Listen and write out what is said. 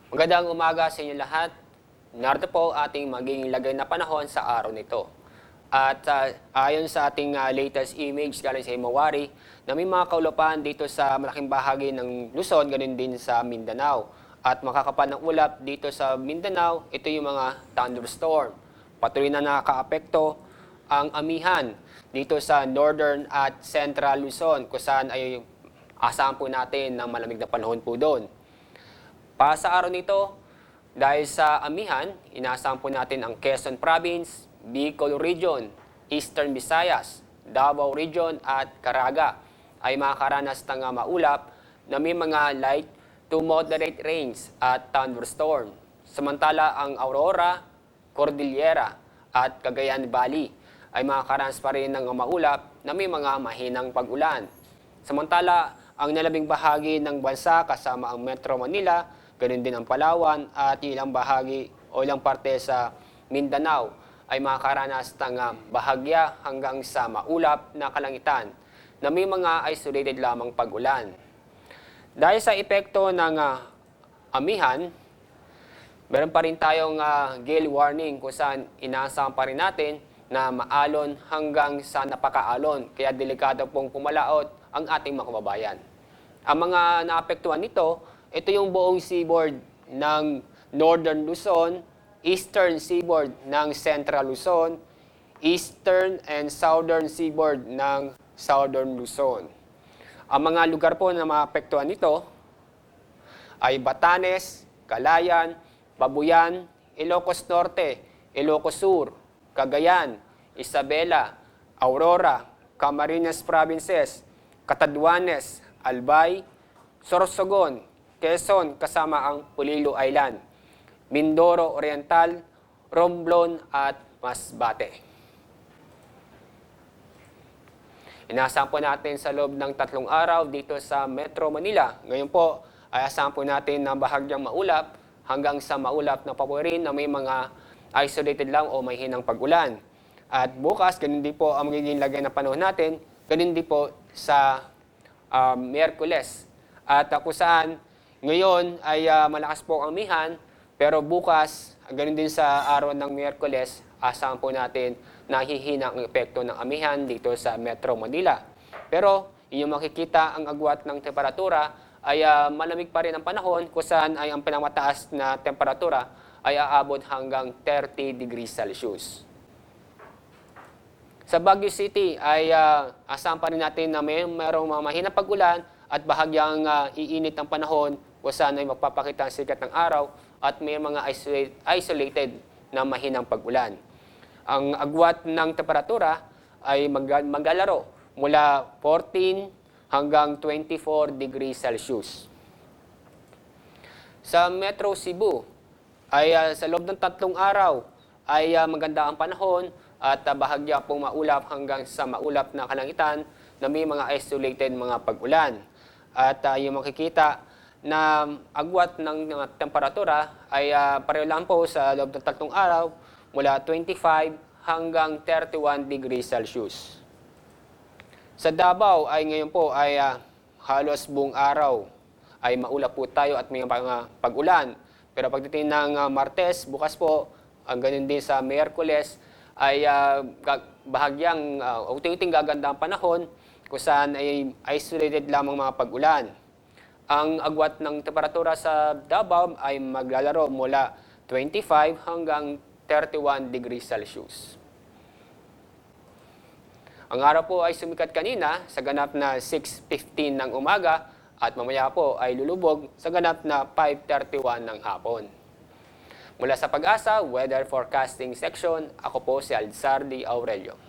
Magandang umaga sa inyo lahat. Narito po ating magiging lagay na panahon sa araw nito. At ayon sa ating latest image galing sa Himawari, na may mga kaulapan dito sa malaking bahagi ng Luzon, ganun din sa Mindanao. At makakapal ng ulap dito sa Mindanao, ito yung mga thunderstorm. Patuloy na nakakaapekto ang amihan dito sa Northern at Central Luzon, kung saan ay asahan po natin ng malamig na panahon po doon. Para sa araw nito, dahil sa amihan, inaasahan po natin ang Quezon Province, Bicol Region, Eastern Visayas, Davao Region at Caraga ay makakaranas ng maulap na may mga light to moderate rains at thunderstorm. Samantala ang Aurora, Cordillera at Cagayan Valley ay makakaranas pa rin ng maulap na may mga mahinang pag-ulan. Samantala ang nalabing bahagi ng bansa kasama ang Metro Manila, ganun din ang Palawan at ilang bahagi o ilang parte sa Mindanao ay makakaranas ng bahagya hanggang sa maulap na kalangitan na may mga isolated lamang pag-ulan. Dahil sa epekto ng amihan, meron pa rin tayong gale warning kung saan inaasahan pa rin natin na maalon hanggang sa napakaalon. Kaya delikado pong pumalaot ang ating mga kababayan. Ang mga naapektuhan nito, ito yung buong seaboard ng Northern Luzon, Eastern seaboard ng Central Luzon, Eastern and Southern seaboard ng Southern Luzon. Ang mga lugar po na maapektuhan nito ay Batanes, Calayan, Babuyan, Ilocos Norte, Ilocos Sur, Cagayan, Isabela, Aurora, Camarines Provinces, Catanduanes, Albay, Sorsogon, Quezon kasama ang Polillo Island, Mindoro Oriental, Romblon at Masbate. Inaasahan po natin sa loob ng 3 araw dito sa Metro Manila. Ngayon po ay asahan po natin ng bahagyang maulap hanggang sa maulap na paborin na may mga isolated lang o may hinang pag-ulan. At bukas, ganun din po ang magiging lagay na panahon natin, ganun din po sa Miyerkules. At kung saan ngayon ay malakas po ang amihan, pero bukas, ganun din sa araw ng Miyerkules, asahan po natin na hihina ang epekto ng amihan dito sa Metro Manila. Pero inyong makikita ang agwat ng temperatura ay malamig pa rin ang panahon, kung saan ay ang pinamataas na temperatura ay aabot hanggang 30 degrees Celsius. Sa Baguio City ay asahan pa rin natin na mayroong mahinang pag-ulan at bahagyang iinit ang panahon, kung saan ay magpapakita ang sikat ng araw at may mga isolated na mahinang pag-ulan. Ang agwat ng temperatura ay maglalaro mula 14 hanggang 24 degrees Celsius. Sa Metro Cebu ay sa loob ng 3 araw ay maganda ang panahon at bahagya pong maulap hanggang sa maulap na kalangitan na may mga isolated mga pag-ulan. At yung makikita na agwat ng temperatura ay pareho lang po sa loob ng 3 araw mula 25 hanggang 31 degrees Celsius. Sa Davao ay ngayon po ay halos buong araw ay maulap po tayo at may mga pag-ulan. Pero pagdating ng Martes, bukas po, ang ganun din sa Miyerkules, ay bahagyang unti-unting gaganda ang panahon, kung saan ay isolated lamang mga pag-ulan. Ang agwat ng temperatura sa Davao ay maglalaro mula 25 hanggang 31 degrees Celsius. Ang araw po ay sumikat kanina sa ganap na 6:15 ng umaga at mamaya po ay lulubog sa ganap na 5:31 ng hapon. Mula sa Pag-asa Weather Forecasting Section, ako po si Alzardi Aurelio.